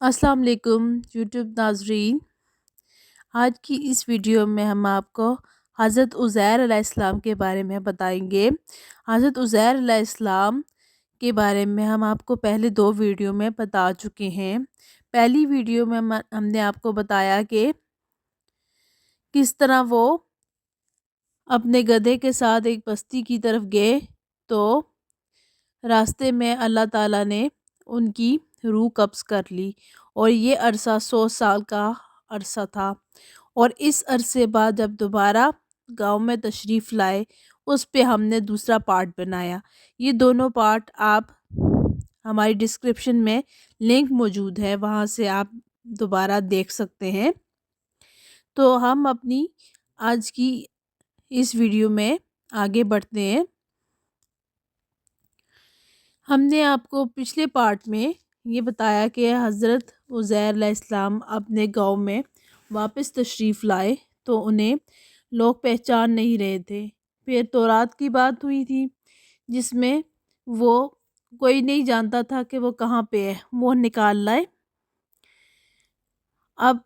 अस्सलाम वालेकुम यूट्यूब नाजरीन। आज की इस वीडियो में हम आपको हज़रत उज़ैर अलैहिस्सलाम के बारे में बताएंगे। हज़रत उज़ैर अलैहिस्सलाम के बारे में हम आपको पहले दो वीडियो में बता चुके हैं। पहली वीडियो में हमने आपको बताया कि किस तरह वो अपने गधे के साथ एक बस्ती की तरफ गए, तो रास्ते में अल्लाह ताला ने उनकी रूह कब्ज़ कर ली और ये अरसा 100 साल का अरसा था। और इस अरसे बाद जब दोबारा गांव में तशरीफ़ लाए, उस पे हमने दूसरा पार्ट बनाया। ये दोनों पार्ट आप हमारी डिस्क्रिप्शन में लिंक मौजूद है, वहाँ से आप दोबारा देख सकते हैं। तो हम अपनी आज की इस वीडियो में आगे बढ़ते हैं। हमने आपको पिछले पार्ट में ये बताया कि हज़रत उज़ैर अलैहिस्सलाम अपने गांव में वापस तशरीफ़ लाए, तो उन्हें लोग पहचान नहीं रहे थे। फिर तौरात की बात हुई थी, जिसमें वो कोई नहीं जानता था कि वो कहाँ पे है, वो निकाल लाए। अब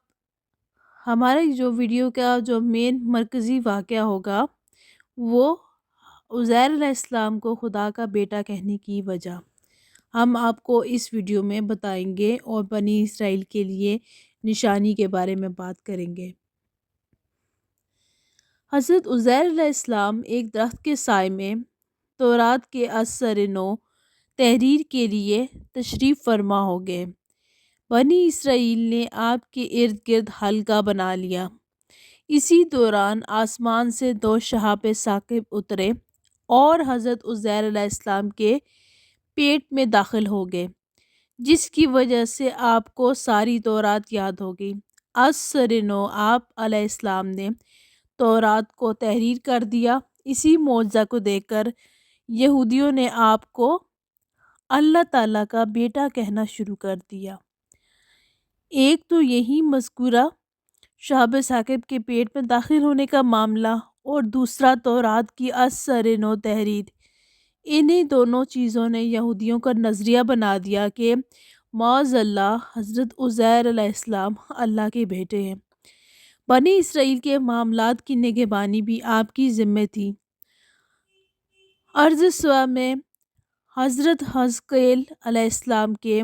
हमारे जो वीडियो का जो मेन मरकज़ी वाक़या होगा, वो उज़ैर अलैहिस्सलाम को खुदा का बेटा कहने की वजह हम आपको इस वीडियो में बताएंगे और बनी इसराइल के लिए निशानी के बारे में बात करेंगे। हज़रत उज़ैर अलैहिस्सलाम एक दरख्त के साए में तौरात के असर नो तहरीर के लिए तशरीफ़ फरमा हो गए। बनी इसराइल ने आपके इर्द गिर्द हल्का बना लिया। इसी दौरान आसमान से दो शहाब साकिब उतरे और हज़रत उज़ैर अलैहिस्सलाम के पेट में दाखिल हो गए, जिसकी वजह से आपको सारी तौरात याद हो गई। असरनो आप अलैहिस्सलाम ने तौरात को तहरीर कर दिया। इसी मौजज़ा को देखकर यहूदियों ने आपको अल्लाह ताला का बेटा कहना शुरू कर दिया। एक तो यही मज़कूरा शहाब साकिब के पेट में दाखिल होने का मामला, और दूसरा तौरात की असर नो तहरीर। इन्हीं दोनों चीज़ों ने यहूदियों का नज़रिया बना दिया कि माज़अल्लाह हज़रत उज़ैर अलैहिस्सलाम अल्लाह के बेटे हैं। बनी इसराइल के मामलात की निगहबानी भी आपकी ज़िम्मे थी। अर्ज़ स्वा में हज़रत हज़क़एल अलैहिस्सलाम के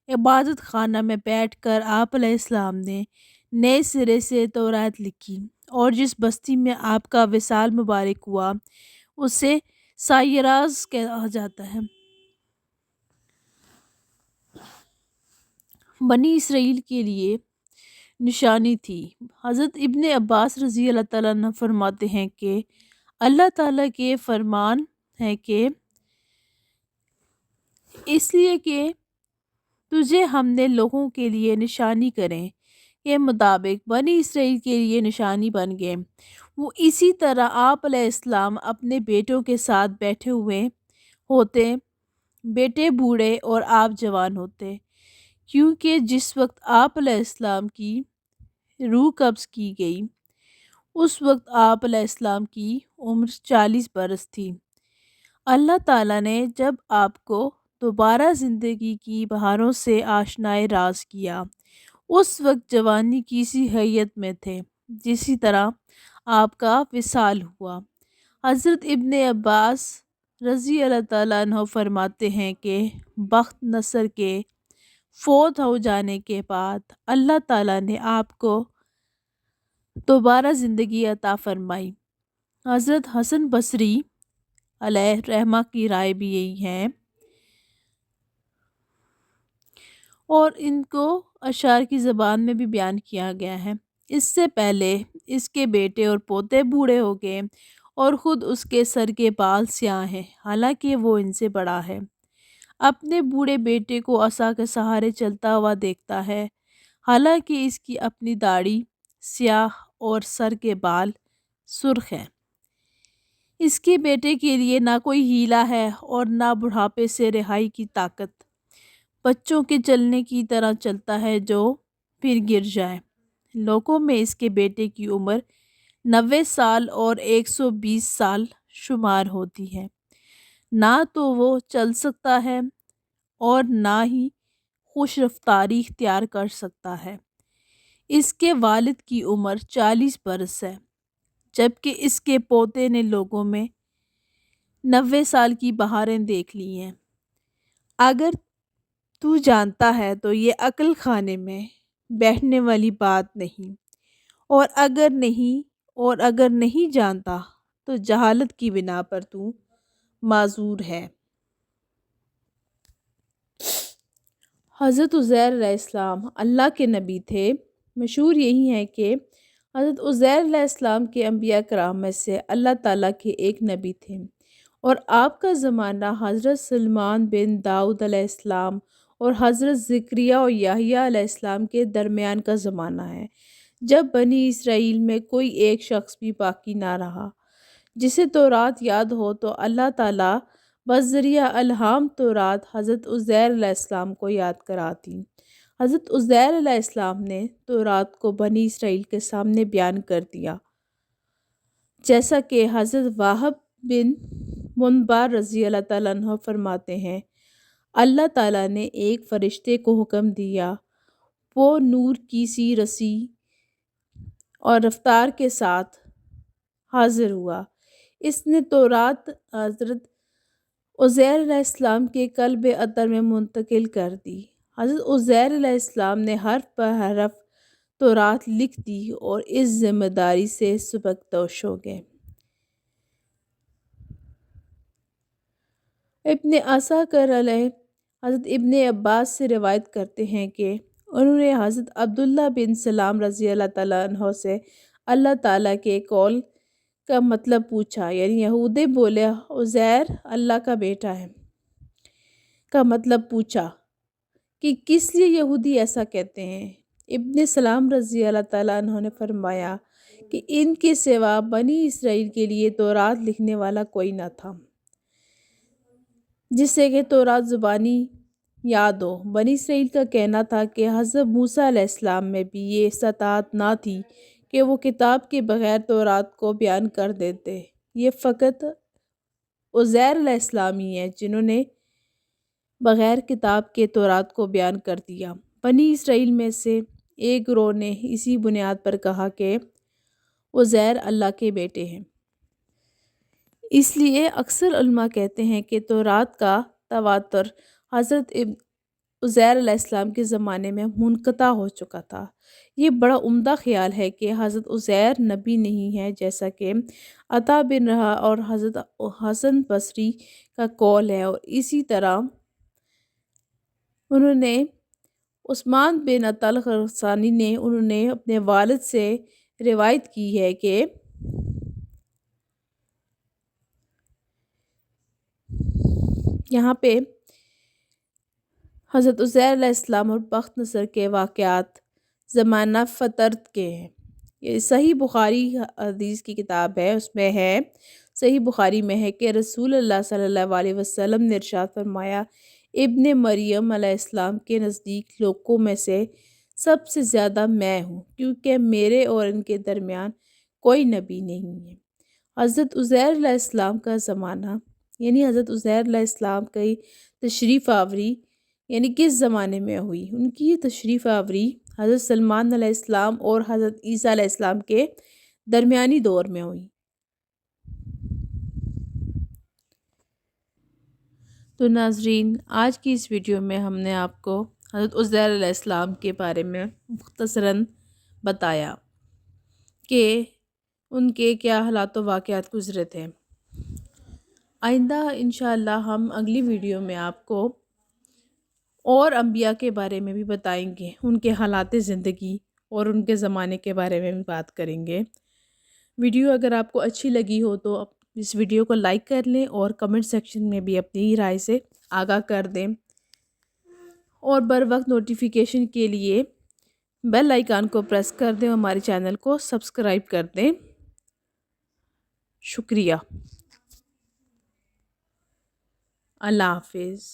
इबादत खाना में बैठकर आप अलैहिस्सलाम ने नए सिरे से तौरात लिखी, और जिस बस्ती में आपका विसाल मुबारक हुआ उसे सायराज कहा जाता है। बनी इसराइल के लिए निशानी थी। हज़रत इब्ने अब्बास रज़ी अल्लाह ताला अन्हु फरमाते हैं कि अल्लाह ताला के फरमान है कि इसलिए कि तुझे हमने लोगों के लिए निशानी करें के मुताबिक बनी इसराइल के लिए निशानी बन गए। वो इसी तरह आप अलैहिस्सलाम अपने बेटों के साथ बैठे हुए होते, बेटे बूढ़े और आप जवान होते, क्योंकि जिस वक्त आप अलैहिस्सलाम की रूह कब्ज़ की गई, उस वक्त आप अलैहिस्सलाम की उम्र 40 बरस थी। अल्लाह ताला ने जब आपको दोबारा ज़िंदगी की बहारों से आशनाए राज किया, उस वक्त जवानी की सी हैयत में थे, जिसी तरह आपका विसाल हुआ। हज़रत इब्ने अब्बास रज़ी अल्लाह ताला अन्हु फरमाते हैं कि बख्त नसर के फ़ौत हो जाने के बाद अल्लाह ताला ने आपको दोबारा ज़िंदगी अता फ़रमाई। हज़रत हसन बसरी अलैह रहमा की राय भी यही है, और इनको अशार की ज़बान में भी बयान किया गया है। इससे पहले इसके बेटे और पोते बूढ़े हो गए और ख़ुद उसके सर के बाल स्याह हैं, हालांकि वो इनसे बड़ा है। अपने बूढ़े बेटे को असा के सहारे चलता हुआ देखता है, हालांकि इसकी अपनी दाढ़ी स्याह और सर के बाल सुर्ख हैं। इसके बेटे के लिए ना कोई हीला है और ना बुढ़ापे से रिहाई की ताकत। बच्चों के चलने की तरह चलता है जो फिर गिर जाए। लोगों में इसके बेटे की उम्र 90 साल और 120 साल शुमार होती है। ना तो वो चल सकता है और ना ही خوش رفتاری اختیار کر سکتا ہے۔ اس کے والد کی عمر 40 برس ہے، جبکہ اس کے پوتے نے لوگوں میں 90 سال کی بہاریں دیکھ لی ہیں۔ اگر تو جانتا ہے تو یہ عقل خانے میں بیٹھنے والی بات نہیں، اور اگر نہیں جانتا تو جہالت کی بنا پر تو معذور ہے۔ حضرت عزیر علیہ السلام اللہ کے نبی تھے۔ مشہور یہی ہے کہ حضرت عزیر علیہ السلام کے انبیاء کرام میں سے اللہ تعالیٰ کے ایک نبی تھے، اور آپ کا زمانہ حضرت سلیمان بن داؤد علیہ السلام اور حضرت زکریا اور یحییٰ علیہ السلام کے درمیان کا زمانہ ہے، جب بنی اسرائیل میں کوئی ایک شخص بھی باقی نہ رہا جسے تورات یاد ہو، تو اللہ تعالیٰ بذریعہ الہام تورات حضرت عزیر علیہ السلام کو یاد کراتی۔ حضرت عزیر علیہ السلام نے تورات کو بنی اسرائیل کے سامنے بیان کر دیا، جیسا کہ حضرت وہب بن منبع رضی اللہ تعالیٰ عنہ فرماتے ہیں، اللہ تعالیٰ نے ایک فرشتے کو حکم دیا، وہ نور کی سی رسی اور رفتار کے ساتھ حاضر ہوا۔ اس نے تورات حضرت عزیر علیہ السلام کے قلب اطہر میں منتقل کر دی۔ حضرت عزیر علیہ السلام نے حرف بہ حرف تورات لکھ دی اور اس ذمہ داری سے سبکدوش ہو گئے۔ ابن عساکر علیہ حضرت ابن عباس سے روایت کرتے ہیں کہ انہوں نے حضرت عبداللہ بن سلام رضی اللہ تعالیٰ عنہ سے اللہ تعالیٰ کے قول کا مطلب پوچھا، یعنی یہودی بولے عزیر اللہ کا بیٹا ہے کا مطلب پوچھا کہ کس لیے یہودی ایسا کہتے ہیں۔ ابن سلام رضی اللہ تعالیٰ عنہ نے فرمایا کہ ان کے سوا بنی اسرائیل کے لیے تورات لکھنے والا کوئی نہ تھا جس سے کہ تورات زبانی یاد ہو۔ بنی اسرائیل کا کہنا تھا کہ حضرت موسیٰ علیہ السلام میں بھی یہ استطاعت نہ تھی کہ وہ کتاب کے بغیر تورات کو بیان کر دیتے، یہ فقط عزیر علیہ السلام ہی ہیں جنہوں نے بغیر کتاب کے تورات کو بیان کر دیا۔ بنی اسرائیل میں سے ایک گروہ نے اسی بنیاد پر کہا کہ عزیر اللہ کے بیٹے ہیں۔ اس لیے اکثر علماء کہتے ہیں کہ تورات کا تواتر حضرت عزیر علیہ السلام کے زمانے میں منقطع ہو چکا تھا۔ یہ بڑا عمدہ خیال ہے کہ حضرت عزیر نبی نہیں ہے، جیسا کہ عطا بن رہا اور حضرت حسن بصری کا قول ہے، اور اسی طرح انہوں نے عثمان بن عطل خراسانی نے اپنے والد سے روایت کی ہے کہ یہاں پہ حضرت عزیر علیہ السلام اور بخت نصر کے واقعات زمانہ فترت کے ہیں۔ یہ صحیح بخاری حدیث کی کتاب ہے، اس میں ہے، صحیح بخاری میں ہے کہ رسول اللہ صلی اللہ علیہ وسلم نے ارشاد فرمایا، ابن مریم علیہ السلام کے نزدیک لوگوں میں سے سب سے زیادہ میں ہوں، کیونکہ میرے اور ان کے درمیان کوئی نبی نہیں ہے۔ حضرت عزیر علیہ السلام کا زمانہ، یعنی حضرت عزیر علیہ السلام کی تشریف آوری یعنی کس زمانے میں ہوئی؟ ان کی تشریف آوری حضرت سلیمان علیہ السلام اور حضرت عیسیٰ علیہ السلام کے درمیانی دور میں ہوئی۔ تو ناظرین، آج کی اس ویڈیو میں ہم نے آپ کو حضرت عزیر علیہ السلام کے بارے میں مختصراً بتایا کہ ان کے کیا حالات و واقعات گزرے تھے۔ آئندہ انشاءاللہ ہم اگلی ویڈیو میں آپ کو اور انبیاء کے بارے میں بھی بتائیں گے، ان کے حالات زندگی اور ان کے زمانے کے بارے میں بھی بات کریں گے۔ ویڈیو اگر آپ کو اچھی لگی ہو تو اس ویڈیو کو لائک کر لیں اور کمنٹ سیکشن میں بھی اپنی رائے سے آگاہ کر دیں، اور بر وقت نوٹیفیکیشن کے لیے بیل آئیکن کو پریس کر دیں اور ہمارے چینل کو سبسکرائب کر دیں۔ شکریہ۔ اللہ حافظ۔